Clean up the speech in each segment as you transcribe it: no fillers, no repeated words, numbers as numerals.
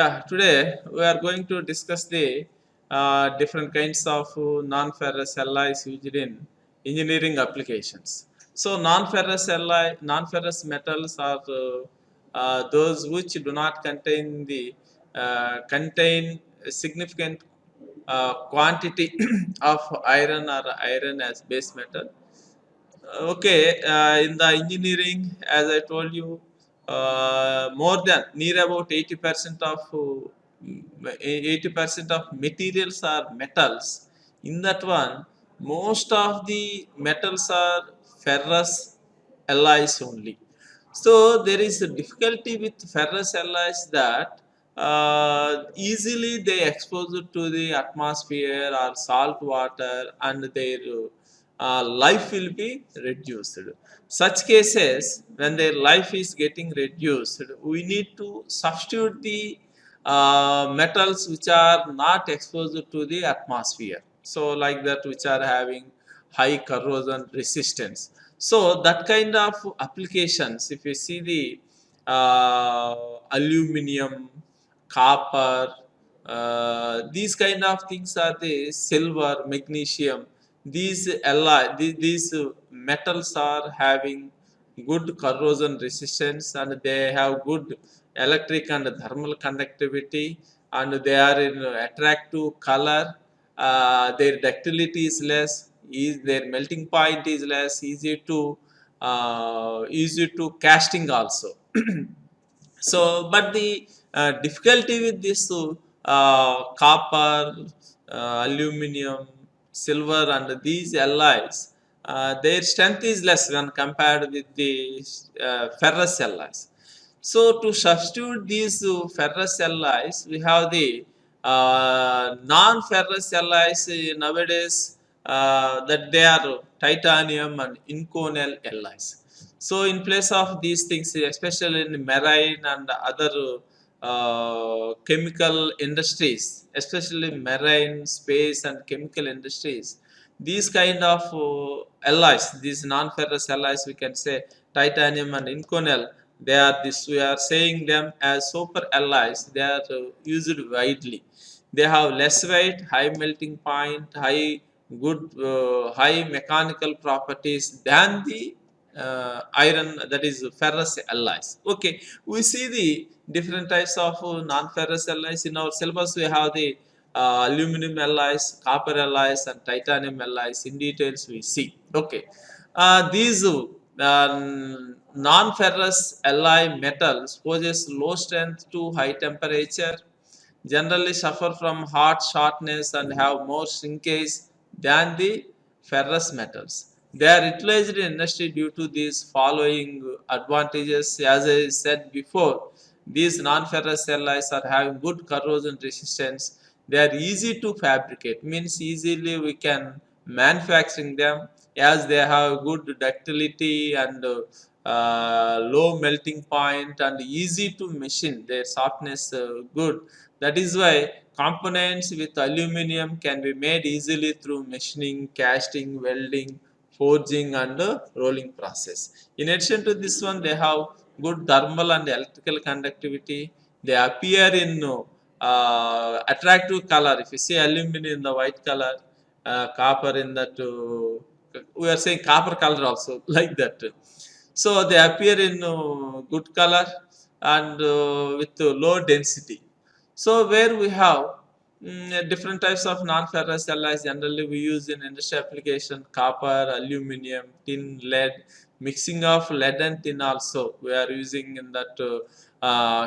Yeah, today we are going to discuss the different kinds of non-ferrous alloys used in engineering applications. So, non-ferrous metals are those which do not contain a significant quantity of iron or iron as base metal. Okay, in the engineering, as I told you, more than near about 80% of 80% of materials are metals. In that one, most of the metals are ferrous alloys only. So there is a difficulty with ferrous alloys that easily they expose it to the atmosphere or salt water and their life will be reduced. Such cases, when their life is getting reduced, we need to substitute the metals which are not exposed to the atmosphere. So, like that, which are having high corrosion resistance. So, that kind of applications, if you see the aluminium, copper, these kind of things are the silver, magnesium. These metals are having good corrosion resistance and they have good electric and thermal conductivity and they are in attractive color. Their ductility is less, their melting point is less, easy to casting also. So, but the difficulty with this copper, aluminum, silver, and these alloys, their strength is less when compared with the ferrous alloys. So, to substitute these ferrous alloys, we have the non-ferrous alloys nowadays that they are titanium and inconel alloys. So, in place of these things, especially in marine and other chemical industries, especially marine, space, and chemical industries, these kind of alloys, these non-ferrous alloys, we can say titanium and inconel, they are this. We are saying them as super alloys. They are used widely. They have less weight, high melting point, high mechanical properties than the iron, that is ferrous alloys. Okay, we see the different types of non-ferrous alloys in our syllabus. We have the aluminum alloys, copper alloys, and titanium alloys. In details, we see. Okay, these non-ferrous alloy metals possess low strength to high temperature, generally suffer from hot shortness and have more shrinkage than the ferrous metals. They are utilized in industry due to these following advantages. As I said before, these non-ferrous alloys are having good corrosion resistance. They are easy to fabricate, means easily we can manufacturing them as they have good ductility and low melting point and easy to machine. Their softness good. That is why components with aluminum can be made easily through machining, casting, welding, forging and rolling process. In addition to this one, they have good thermal and electrical conductivity. They appear in attractive color. If you see aluminum in the white color, copper in that, we are saying copper color also like that. So they appear in good color and with low density. So where we have different types of non-ferrous alloys, generally we use in industry application: copper, aluminum, tin, lead. Mixing of lead and tin also we are using in that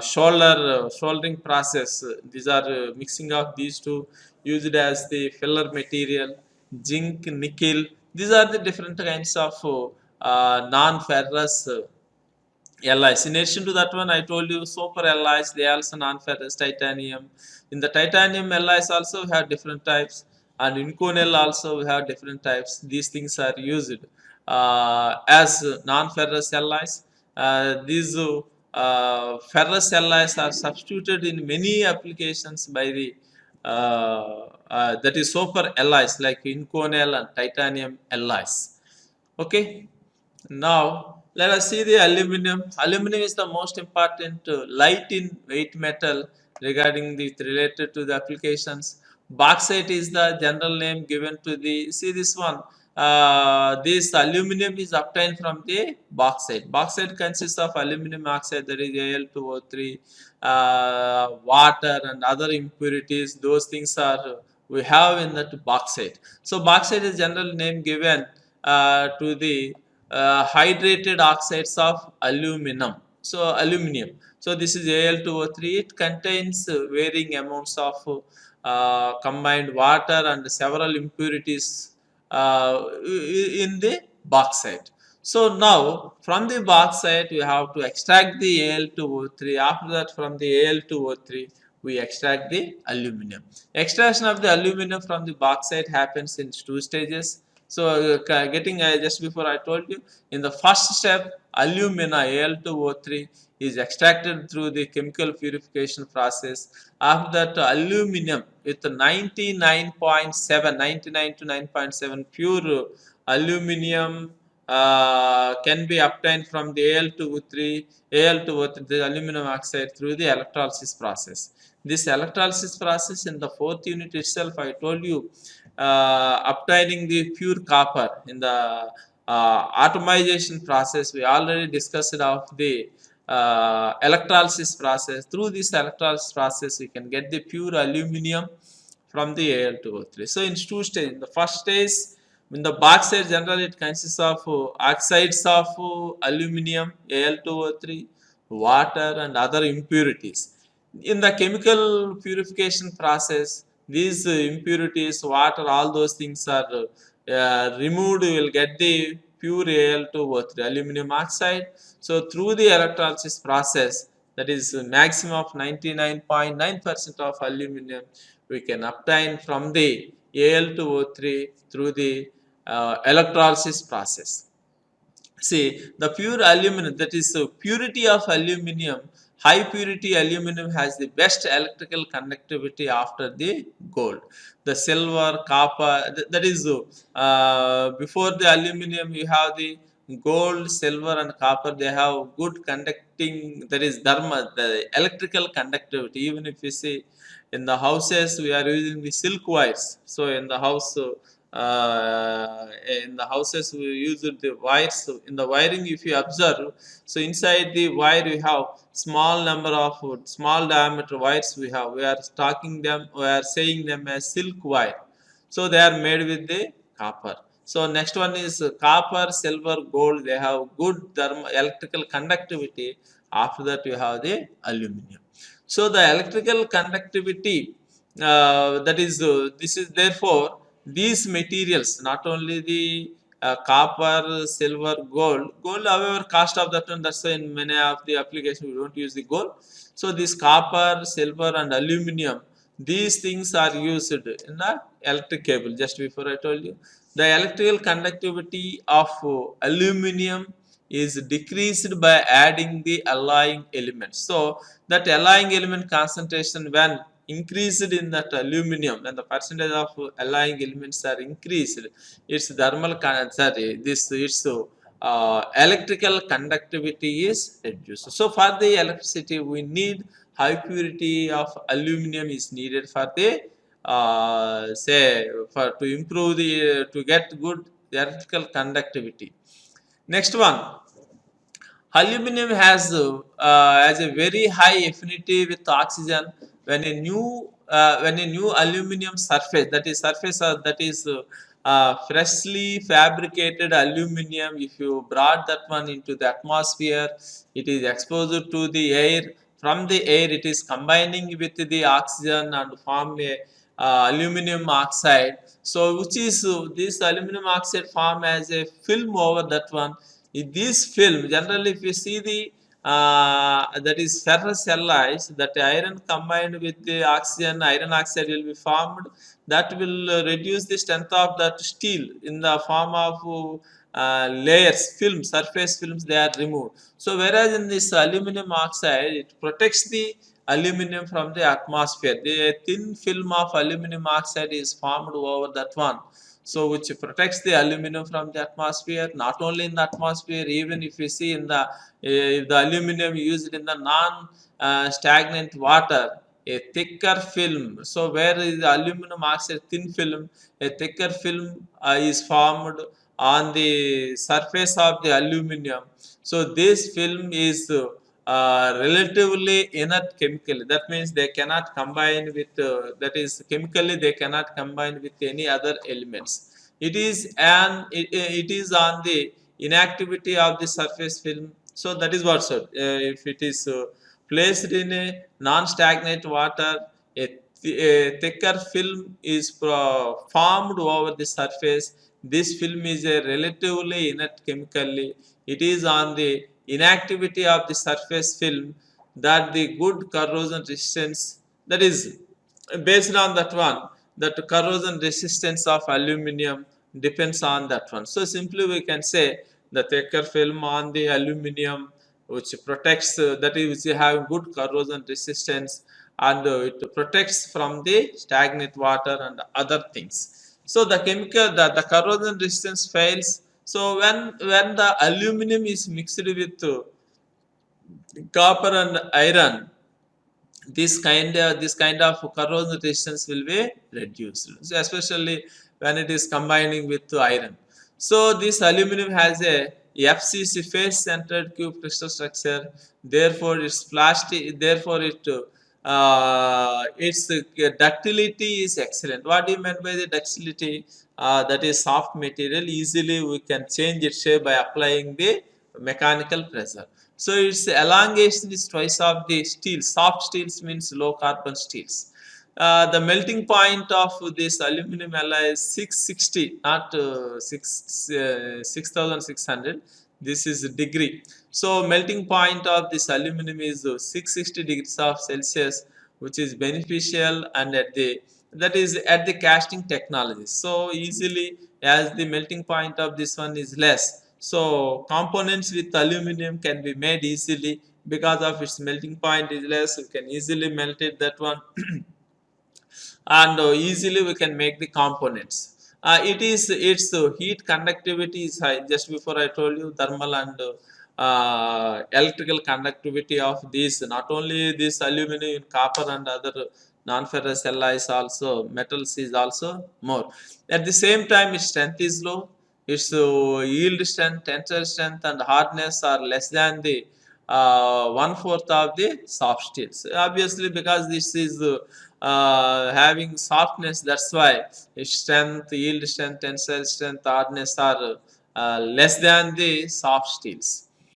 soldering process. These are mixing of these two used as the filler material. Zinc, nickel. These are the different kinds of non-ferrous alloys. In addition to that one, I told you super alloys, they also non-ferrous titanium. In the titanium alloys also we have different types, and in conel also we have different types. These things are used as non-ferrous alloys. These ferrous alloys are substituted in many applications by the that is super alloys like inconel and titanium alloys. Okay, now Let us see the aluminum. Aluminum is the most important light in weight metal regarding the related to the applications. Bauxite is the general name given to the, see this one. This aluminum is obtained from the bauxite. Bauxite consists of aluminum oxide, that is Al2O3, water and other impurities. Those things are we have in that bauxite. So bauxite is general name given to the hydrated oxides of aluminum. So aluminium. So this is Al2O3. It contains varying amounts of combined water and several impurities in the bauxite. So now from the bauxite we have to extract the Al2O3. After that, from the Al2O3 we extract the aluminum. Extraction of the aluminum from the bauxite happens in two stages. So getting just before I told you, in the first step, alumina Al2O3 is extracted through the chemical purification process. After that, aluminum with 99.7, 99 to 9.7 pure aluminum can be obtained from the Al2O3, the aluminum oxide, through the electrolysis process. This electrolysis process in the fourth unit itself, I told you, obtaining the pure copper in the atomization process. We already discussed of the electrolysis process. Through this electrolysis process, we can get the pure aluminum from the Al2O3. So in two stages, in the first stage, in the bauxite generally it consists of oxides of aluminum, Al2O3, water and other impurities. In the chemical purification process, these impurities, water, all those things are removed. You will get the pure Al2O3, aluminum oxide. So through the electrolysis process, that is a maximum of 99.9% of aluminum we can obtain from the Al2O3 through the electrolysis process. See, the pure aluminum, that is purity of aluminum, high purity aluminum has the best electrical conductivity after the gold. The silver, copper, that is before the aluminum you have the gold, silver and copper, they have good conducting, that is dharma, the electrical conductivity. Even if you see in the houses we are using the silk wires. So in the house, in the houses we use the wires. So in the wiring, if you observe, so inside the wire we have small number of small diameter wires we are stocking them, we are saying them as silk wire. So they are made with the copper. So next one is copper, silver, gold. They have good electrical conductivity. After that you have the aluminum. So the electrical conductivity, that is this is therefore these materials, not only the copper, silver, gold, however, cost of that one, that's why in many of the applications we don't use the gold. So this copper, silver and aluminum, these things are used in the electric cable. Just before I told you, the electrical conductivity of aluminum is decreased by adding the alloying elements. So that alloying element concentration, when increased in that aluminum, when the percentage of alloying elements are increased, its thermal sorry, this its electrical conductivity is reduced. So for the electricity we need high purity of aluminum is needed for the say for to improve the to get good electrical conductivity. Next one, aluminum has a very high affinity with oxygen. When a new aluminum surface, that is that is freshly fabricated aluminum, if you brought that one into the atmosphere, it is exposed to the air. From the air, it is combining with the oxygen and form a aluminum oxide. So which is this aluminum oxide form as a film over that one. In this film, generally, if you see the that is ferrous alloys, that iron combined with the oxygen, iron oxide will be formed. That will reduce the strength of that steel in the form of layers, film, surface films. They are removed. So whereas in this aluminum oxide, it protects the aluminum from the atmosphere. The thin film of aluminum oxide is formed over that one. so which protects the aluminum from the atmosphere. Not only in the atmosphere, even if you see in the aluminum used in the non stagnant water, a thicker film. So where is the aluminum oxide thin film, a thicker film is formed on the surface of the aluminum. So this film is relatively inert chemically. That means they cannot combine with, that is chemically they cannot combine with any other elements. It is on the inactivity of the surface film. So that is what, sir. If it is placed in a non-stagnant water, a thicker film is formed over the surface. This film is a relatively inert chemically. It is on the inactivity of the surface film that the good corrosion resistance, that is based on that one, that corrosion resistance of aluminum depends on that one. So simply we can say the thicker film on the aluminum which protects, that is which have good corrosion resistance, and it protects from the stagnant water and other things. So the chemical, the corrosion resistance fails. So when the aluminum is mixed with copper and iron, this kind of corrosion resistance will be reduced. So especially when it is combining with iron. So this aluminum has a FCC face centered cube crystal structure. Therefore its plastic, therefore its ductility is excellent. What do you mean by the ductility? That is soft material, easily we can change its shape by applying the mechanical pressure. So its elongation is twice of the steel. Soft steels means low carbon steels. The melting point of this aluminum alloy is 660, not 6600. This is degree. So melting point of this aluminum is 660 degrees of Celsius, which is beneficial, and at the, that is at the casting technology. So easily, as the melting point of this one is less, so components with aluminum can be made easily because of its melting point is less. We can easily melt it, that one. And easily we can make the components. Its heat conductivity is high. Just before I told you thermal and electrical conductivity of these, not only this aluminum, copper and other non-ferrous alloys, also metals is also more. At the same time its strength is low. Its yield strength, tensile strength and hardness are less than the one fourth of the soft steels. Obviously because this is having softness, that's why its strength, yield strength, tensile strength, hardness are less than the soft steels.